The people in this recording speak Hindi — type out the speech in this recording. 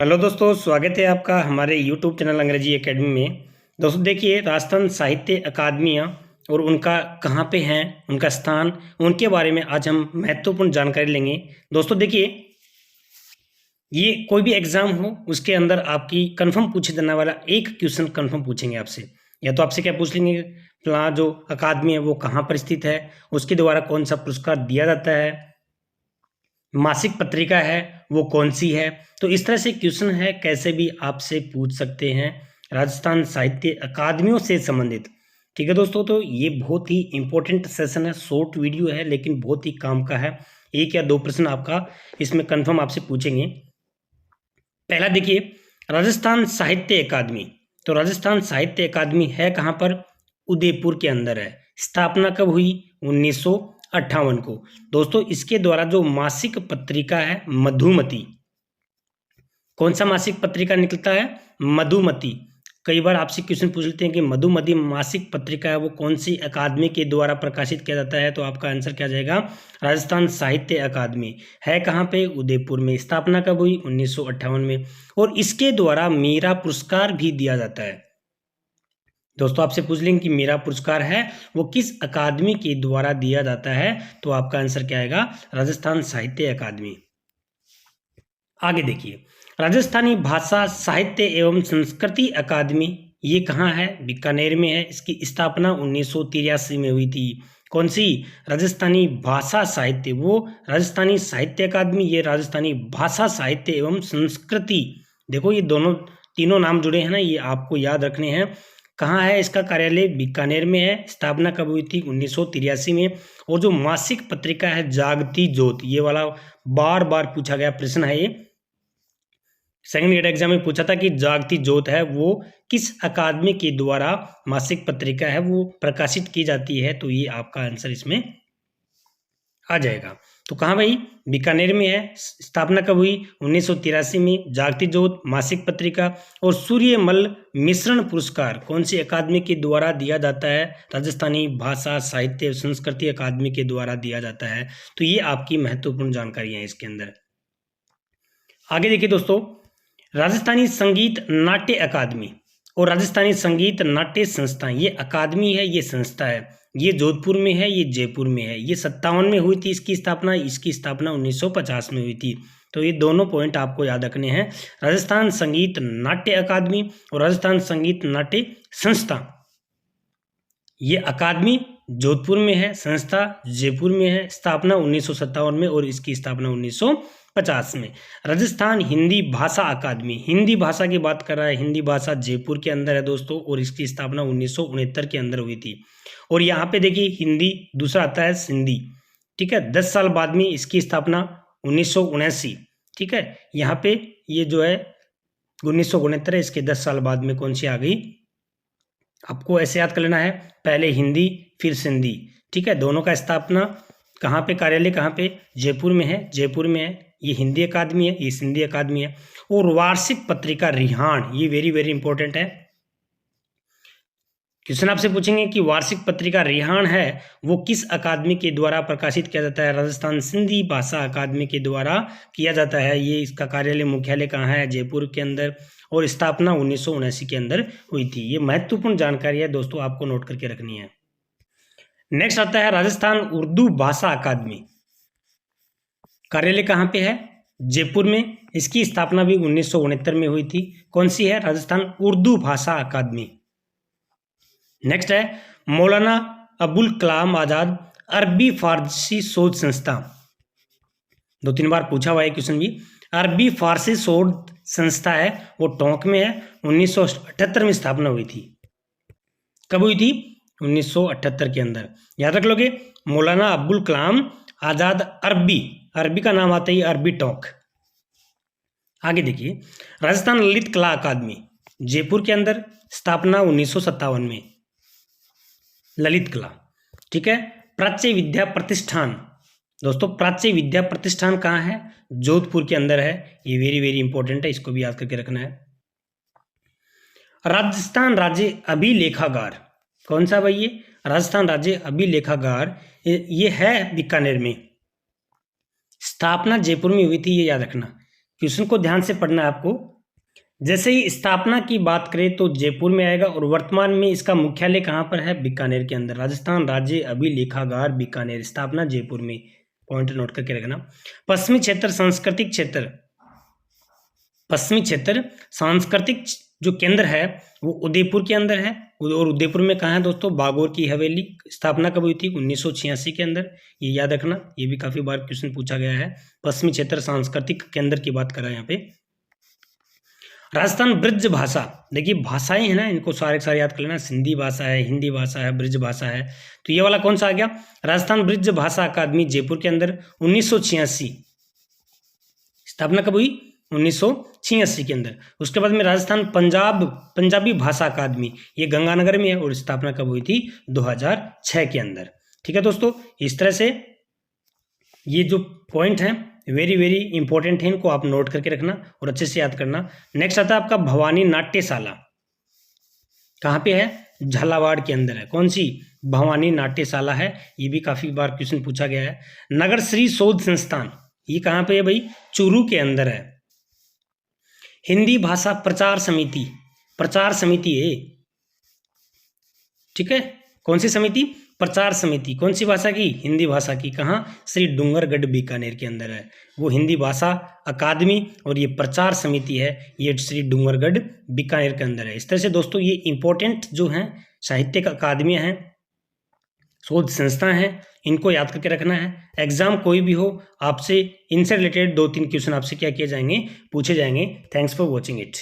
हेलो दोस्तों, स्वागत है आपका हमारे यूट्यूब चैनल अंग्रेजी एकेडमी में। दोस्तों देखिए, राजस्थान साहित्य अकादमियाँ और उनका कहाँ पे हैं, उनका स्थान, उनके बारे में आज हम महत्वपूर्ण जानकारी लेंगे। दोस्तों देखिए, ये कोई भी एग्जाम हो उसके अंदर आपकी कंफर्म पूछे जाने वाला एक क्वेश्चन कंफर्म पूछेंगे आपसे। या तो आपसे क्या पूछ लेंगे, फलां जो अकादमी है वो कहाँ पर स्थित है, उसके द्वारा कौन सा पुरस्कार दिया जाता है, मासिक पत्रिका है वो कौन सी है। तो इस तरह से क्वेश्चन है, कैसे भी आपसे पूछ सकते हैं राजस्थान साहित्य अकादमियों से संबंधित। ठीक है दोस्तों, तो ये बहुत ही इंपॉर्टेंट सेशन है, शॉर्ट वीडियो है लेकिन बहुत ही काम का है। एक या दो प्रश्न आपका इसमें कंफर्म आपसे पूछेंगे। पहला देखिए, राजस्थान साहित्य अकादमी। तो राजस्थान साहित्य अकादमी है कहाँ पर? उदयपुर के अंदर है। स्थापना कब हुई? 1958 को। दोस्तों इसके द्वारा जो मासिक पत्रिका है मधुमती, कौन सा मासिक पत्रिका निकलता है? मधुमती। कई बार आपसे क्वेश्चन पूछ लेते हैं कि मधुमती मासिक पत्रिका है वो कौन सी अकादमी के द्वारा प्रकाशित किया जाता है, तो आपका आंसर क्या जाएगा? राजस्थान साहित्य अकादमी। है कहाँ पे? उदयपुर में। स्थापना कब हुई? 1958 में। और इसके द्वारा मीरा पुरस्कार भी दिया जाता है। दोस्तों आपसे पूछ लेंगे कि मेरा पुरस्कार है वो किस अकादमी के द्वारा दिया जाता है, तो आपका आंसर क्या आएगा? राजस्थान साहित्य अकादमी। आगे देखिए, राजस्थानी भाषा साहित्य एवं संस्कृति अकादमी, ये कहाँ है? बीकानेर में है। इसकी स्थापना 1983 में हुई थी। कौन सी? राजस्थानी भाषा साहित्य, वो राजस्थानी साहित्य अकादमी, ये राजस्थानी भाषा साहित्य एवं संस्कृति। देखो ये दोनों तीनों नाम जुड़े हैं ना, ये आपको याद रखने हैं। कहाँ है इसका कार्यालय? बीकानेर में है। स्थापना कब हुई थी? 1983 में। और जो मासिक पत्रिका है जागती ज्योत, ये वाला बार बार पूछा गया प्रश्न है, ये सेकंड ग्रेड एग्जाम में पूछा था कि जागती ज्योत है वो किस अकादमी के द्वारा मासिक पत्रिका है वो प्रकाशित की जाती है, तो ये आपका आंसर इसमें आ जाएगा। तो कहाँ भाई? बीकानेर में है। स्थापना कब हुई? 1983 में। जागती ज्योत मासिक पत्रिका। और सूर्यमल मिश्रण पुरस्कार कौन सी अकादमी के द्वारा दिया जाता है? राजस्थानी भाषा साहित्य संस्कृति अकादमी के द्वारा दिया जाता है। तो ये आपकी महत्वपूर्ण जानकारी है इसके अंदर। आगे देखिए दोस्तों, राजस्थानी संगीत नाट्य अकादमी और राजस्थानी संगीत नाट्य संस्था, ये अकादमी है, ये संस्था है। ये जोधपुर में है, ये जयपुर में है। ये 57 में हुई थी इसकी स्थापना, इसकी स्थापना 1950 में हुई थी। तो ये दोनों पॉइंट आपको याद रखने हैं। राजस्थान संगीत नाट्य अकादमी और राजस्थान संगीत नाट्य संस्था, ये अकादमी जोधपुर में है, संस्था जयपुर में है। स्थापना 1957 में और इसकी स्थापना 1950 में। राजस्थान हिंदी भाषा अकादमी, हिंदी भाषा की बात कर रहा है, हिंदी भाषा जयपुर के अंदर है दोस्तों, और इसकी स्थापना 1969 के अंदर हुई थी। और यहाँ पे देखिए हिंदी, दूसरा आता है सिंधी। ठीक है, 10 साल बाद में इसकी स्थापना 1979। ठीक है, यहाँ पे ये जो है 1969 है, इसके 10 साल बाद में कौन सी आ गई? आपको ऐसे याद कर लेना है, पहले हिंदी फिर सिंधी। ठीक है, दोनों का स्थापना कहाँ पे, कार्यालय कहाँ पे? जयपुर में है, जयपुर में है। ये हिंदी अकादमी है, ये सिंधी अकादमी है। और वार्षिक पत्रिका रिहान, ये वेरी वेरी इंपॉर्टेंट है। क्वेश्चन आपसे पूछेंगे कि वार्षिक पत्रिका रिहान है वो किस अकादमी के द्वारा प्रकाशित किया जाता है? राजस्थान सिंधी भाषा अकादमी के द्वारा किया जाता है। ये इसका कार्यालय मुख्यालय कहाँ है? जयपुर के अंदर। और स्थापना 1979 के अंदर हुई थी। ये महत्वपूर्ण जानकारी है दोस्तों, आपको नोट करके रखनी है। नेक्स्ट आता है राजस्थान उर्दू भाषा अकादमी। कार्यालय कहाँ पे है? जयपुर में। इसकी स्थापना भी 1969 में हुई थी। कौन सी है? राजस्थान उर्दू भाषा अकादमी। नेक्स्ट है मौलाना अबुल कलाम आजाद अरबी फारसी शोध संस्था। 2-3 बार पूछा हुआ है क्वेश्चन भी। अरबी फारसी शोध संस्था है वो टोंक में है। 1978 में स्थापना हुई थी। कब हुई थी? 1978 के अंदर। याद रख लोगे, मौलाना अबुल कलाम आजाद अरबी, अरबी का नाम आता है अरबी टोंक। आगे देखिए, राजस्थान ललित कला अकादमी जयपुर के अंदर। स्थापना 1957 में। ललित कला। ठीक है, प्राच्य विद्या प्रतिष्ठान, दोस्तों प्राच्य विद्या प्रतिष्ठान कहाँ है? जोधपुर के अंदर है। ये वेरी वेरी इंपॉर्टेंट है, इसको भी याद करके रखना है। राजस्थान राज्य अभिलेखागार, कौन सा भाई? ये राजस्थान राज्य अभिलेखागार, ये है बीकानेर में। स्थापना जयपुर में हुई थी, ये याद रखना। क्वेश्चन को ध्यान से पढ़ना है आपको। जैसे ही स्थापना की बात करें तो जयपुर में आएगा, और वर्तमान में इसका मुख्यालय कहाँ पर है? बीकानेर के अंदर। राजस्थान राज्य अभिलेखागार बीकानेर, स्थापना जयपुर में। पॉइंट नोट करके रखना। पश्चिमी क्षेत्र सांस्कृतिक क्षेत्र, पश्चिमी क्षेत्र सांस्कृतिक जो केंद्र है वो उदयपुर के अंदर है। और उदयपुर में कहाँ है दोस्तों? बागोर की हवेली। स्थापना कब हुई थी? 1986 के अंदर। ये याद रखना, ये भी काफी बार क्वेश्चन पूछा गया है। पश्चिमी क्षेत्र सांस्कृतिक केंद्र की बात कर रहा है यहाँ पे। राजस्थान ब्रज भाषा, देखिए भाषाएं है ना, इनको सारे सारे याद कर लेना। सिंधी भाषा है, हिंदी भाषा है, ब्रज भाषा है। तो ये वाला कौन सा आ गया? राजस्थान ब्रज भाषा अकादमी जयपुर के अंदर 1986। स्थापना कब हुई? 1986 के अंदर। उसके बाद में राजस्थान पंजाबी भाषा अकादमी, ये गंगानगर में है, और स्थापना कब हुई थी? 2006 के अंदर। ठीक है दोस्तों, इस तरह से ये जो पॉइंट हैं वेरी वेरी इंपॉर्टेंट है, इनको आप नोट करके रखना और अच्छे से याद करना। नेक्स्ट आता है आपका भवानी नाट्यशाला। कहाँ पे है? झालावाड़ के अंदर है। कौन सी? भवानी नाट्यशाला है। ये भी काफी बार क्वेश्चन पूछा गया है। नगर श्री शोध संस्थान, ये कहाँ पे है भाई? चूरू के अंदर है। हिंदी भाषा प्रचार समिति, प्रचार समिति है, ठीक है। कौन सी समिति? प्रचार समिति। कौन सी भाषा की? हिंदी भाषा की। कहाँ? श्री डूंगरगढ़ बीकानेर के अंदर है वो हिंदी भाषा अकादमी, और ये प्रचार समिति है, ये श्री डूंगरगढ़ बीकानेर के अंदर है। इस तरह से दोस्तों ये इंपॉर्टेंट जो हैं साहित्यिक अकादमियाँ हैं, शोध संस्था हैं, इनको याद करके रखना है। एग्जाम कोई भी हो, आपसे इनसे रिलेटेड 2-3 क्वेश्चन आपसे क्या किए जाएंगे? पूछे जाएंगे। Thanks for watching it.